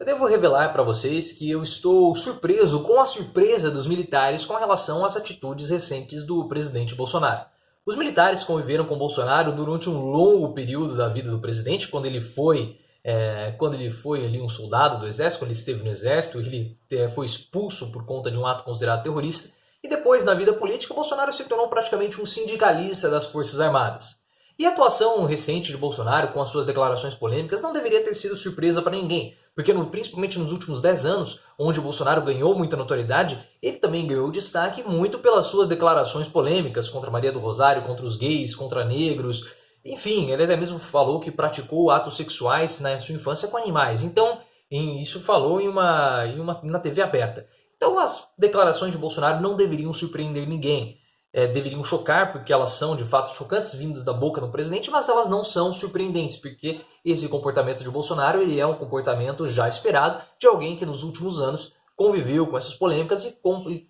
Eu devo revelar para vocês que eu estou surpreso com a surpresa dos militares com relação às atitudes recentes do presidente Bolsonaro. Os militares conviveram com Bolsonaro durante um longo período da vida do presidente, quando ele foi ali um soldado do exército, quando ele esteve no exército, ele foi expulso por conta de um ato considerado terrorista, e depois, na vida política, Bolsonaro se tornou praticamente um sindicalista das Forças Armadas. E a atuação recente de Bolsonaro com as suas declarações polêmicas não deveria ter sido surpresa para ninguém, porque principalmente nos últimos 10 anos, onde o Bolsonaro ganhou muita notoriedade, ele também ganhou destaque muito pelas suas declarações polêmicas contra Maria do Rosário, contra os gays, contra negros. Enfim, ele até mesmo falou que praticou atos sexuais na sua infância com animais. Então, isso falou na TV aberta. Então, as declarações de Bolsonaro não deveriam surpreender ninguém. Deveriam chocar, porque elas são de fato chocantes, vindas da boca do presidente, mas elas não são surpreendentes, porque esse comportamento de Bolsonaro ele é um comportamento já esperado de alguém que nos últimos anos conviveu com essas polêmicas e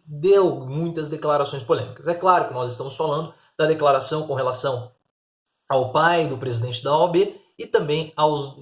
deu muitas declarações polêmicas. É claro que nós estamos falando da declaração com relação ao pai do presidente da OAB e também aos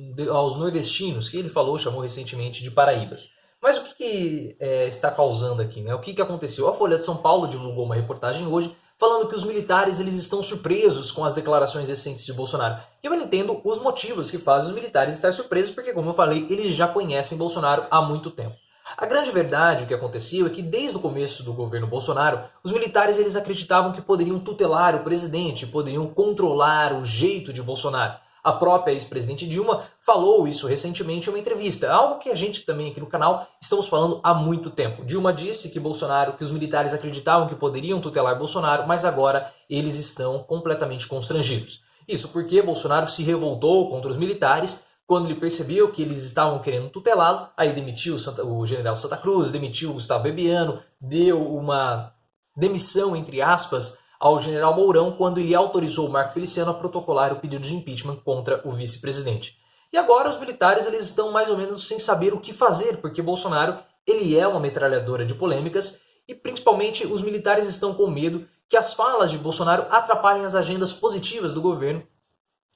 nordestinos, que ele chamou recentemente de paraíbas. Mas o que está causando aqui, né? O que aconteceu? A Folha de São Paulo divulgou uma reportagem hoje falando que os militares eles estão surpresos com as declarações recentes de Bolsonaro. E eu entendo os motivos que fazem os militares estar surpresos, porque, como eu falei, eles já conhecem Bolsonaro há muito tempo. A grande verdade que aconteceu é que desde o começo do governo Bolsonaro, os militares eles acreditavam que poderiam tutelar o presidente, poderiam controlar o jeito de Bolsonaro. A própria ex-presidente Dilma falou isso recentemente em uma entrevista, algo que a gente também aqui no canal estamos falando há muito tempo. Dilma disse que os militares acreditavam que poderiam tutelar Bolsonaro, mas agora eles estão completamente constrangidos. Isso porque Bolsonaro se revoltou contra os militares quando ele percebeu que eles estavam querendo tutelá-lo, aí demitiu o general Santa Cruz, demitiu o Gustavo Bebiano, deu uma demissão, entre aspas, ao general Mourão quando ele autorizou o Marco Feliciano a protocolar o pedido de impeachment contra o vice-presidente. E agora os militares eles estão mais ou menos sem saber o que fazer, porque Bolsonaro ele é uma metralhadora de polêmicas e principalmente os militares estão com medo que as falas de Bolsonaro atrapalhem as agendas positivas do governo,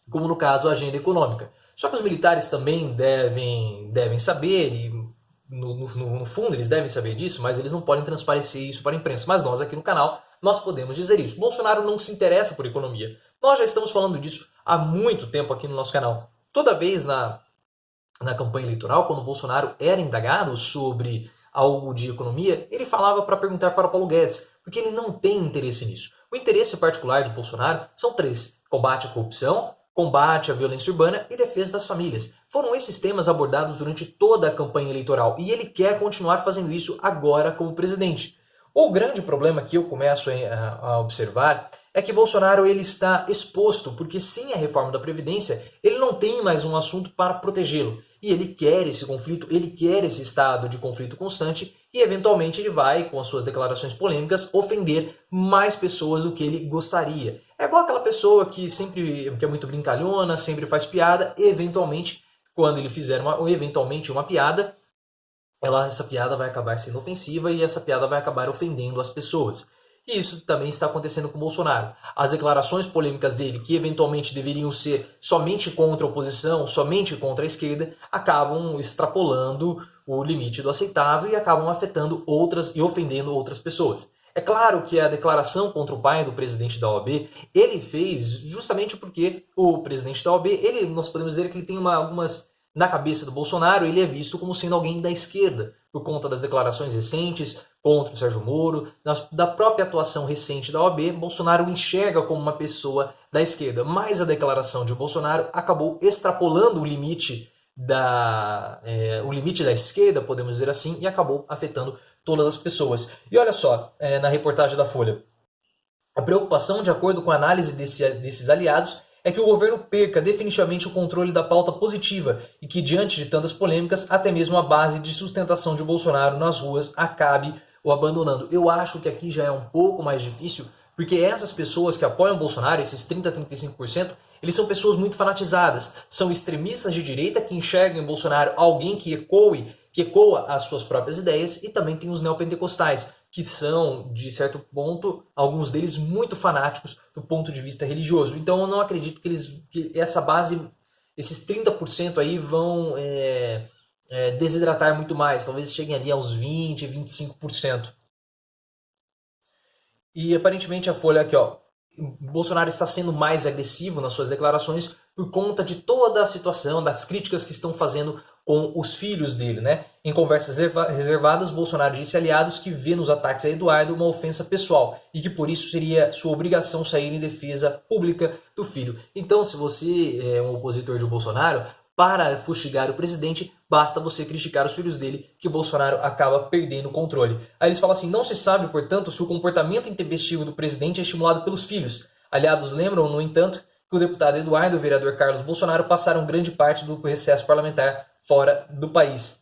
como no caso a agenda econômica. Só que os militares também devem saber, e no fundo eles devem saber disso, mas eles não podem transparecer isso para a imprensa. Mas nós aqui no canal, nós podemos dizer isso. Bolsonaro não se interessa por economia. Nós já estamos falando disso há muito tempo aqui no nosso canal. Toda vez na campanha eleitoral, quando Bolsonaro era indagado sobre algo de economia, ele falava para perguntar para Paulo Guedes, porque ele não tem interesse nisso. O interesse particular de Bolsonaro são 3. Combate à corrupção, combate à violência urbana e defesa das famílias. Foram esses temas abordados durante toda a campanha eleitoral e ele quer continuar fazendo isso agora como presidente. O grande problema que eu começo a observar é que Bolsonaro ele está exposto, porque sem a reforma da Previdência, ele não tem mais um assunto para protegê-lo. E ele quer esse conflito, ele quer esse estado de conflito constante e eventualmente ele vai, com as suas declarações polêmicas, ofender mais pessoas do que ele gostaria. É igual aquela pessoa que é muito brincalhona, sempre faz piada, e eventualmente, quando ele fizer uma piada, essa piada vai acabar sendo ofensiva e essa piada vai acabar ofendendo as pessoas. E isso também está acontecendo com Bolsonaro. As declarações polêmicas dele, que eventualmente deveriam ser somente contra a oposição, somente contra a esquerda, acabam extrapolando o limite do aceitável e acabam afetando outras e ofendendo outras pessoas. É claro que a declaração contra o pai do presidente da OAB, ele fez justamente porque o presidente da OAB, nós podemos dizer que ele tem algumas... Na cabeça do Bolsonaro, ele é visto como sendo alguém da esquerda, por conta das declarações recentes contra o Sérgio Moro, da própria atuação recente da OAB, Bolsonaro o enxerga como uma pessoa da esquerda. Mas a declaração de Bolsonaro acabou extrapolando o limite da esquerda, podemos dizer assim, e acabou afetando todas as pessoas. E olha só, na reportagem da Folha, a preocupação, de acordo com a análise desses aliados, é que o governo perca definitivamente o controle da pauta positiva e que, diante de tantas polêmicas, até mesmo a base de sustentação de Bolsonaro nas ruas acabe o abandonando. Eu acho que aqui já é um pouco mais difícil, porque essas pessoas que apoiam Bolsonaro, esses 30-35%, eles são pessoas muito fanatizadas, são extremistas de direita que enxergam em Bolsonaro alguém que ecoa as suas próprias ideias, e também tem os neopentecostais, que são, de certo ponto, alguns deles muito fanáticos do ponto de vista religioso. Então eu não acredito que essa base, esses 30% aí vão, desidratar muito mais, talvez cheguem ali aos 20, 25%. E aparentemente a Folha aqui, ó, Bolsonaro está sendo mais agressivo nas suas declarações por conta de toda a situação, das críticas que estão fazendo com os filhos dele, né? Em conversas reservadas, Bolsonaro disse a aliados que vê nos ataques a Eduardo uma ofensa pessoal e que por isso seria sua obrigação sair em defesa pública do filho. Então, se você é um opositor de Bolsonaro, para fustigar o presidente, basta você criticar os filhos dele, que Bolsonaro acaba perdendo o controle. Aí eles falam assim, não se sabe, portanto, se o comportamento intempestivo do presidente é estimulado pelos filhos. Aliados lembram, no entanto, que o deputado Eduardo e o vereador Carlos Bolsonaro passaram grande parte do recesso parlamentar fora do país.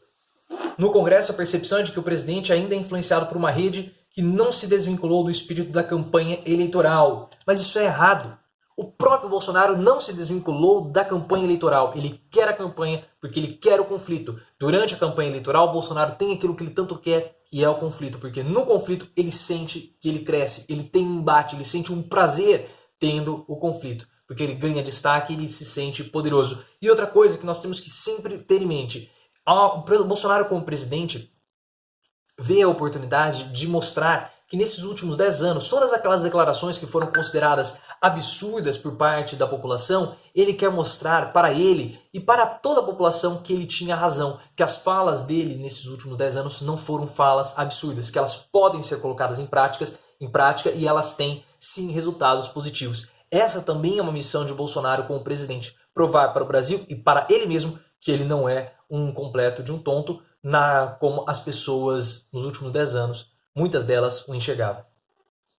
No Congresso, a percepção é de que o presidente ainda é influenciado por uma rede que não se desvinculou do espírito da campanha eleitoral. Mas isso é errado. O próprio Bolsonaro não se desvinculou da campanha eleitoral. Ele quer a campanha porque ele quer o conflito. Durante a campanha eleitoral, Bolsonaro tem aquilo que ele tanto quer, que é o conflito. Porque no conflito ele sente que ele cresce, ele tem um embate, ele sente um prazer tendo o conflito. Porque ele ganha destaque e ele se sente poderoso. E outra coisa que nós temos que sempre ter em mente. O Bolsonaro como presidente vê a oportunidade de mostrar que nesses últimos 10 anos, todas aquelas declarações que foram consideradas absurdas por parte da população, ele quer mostrar para ele e para toda a população que ele tinha razão, que as falas dele nesses últimos 10 anos não foram falas absurdas, que elas podem ser colocadas em prática e elas têm sim resultados positivos. Essa também é uma missão de Bolsonaro como presidente, provar para o Brasil e para ele mesmo que ele não é um completo de um tonto, como as pessoas nos últimos 10 anos, muitas delas o enxergavam.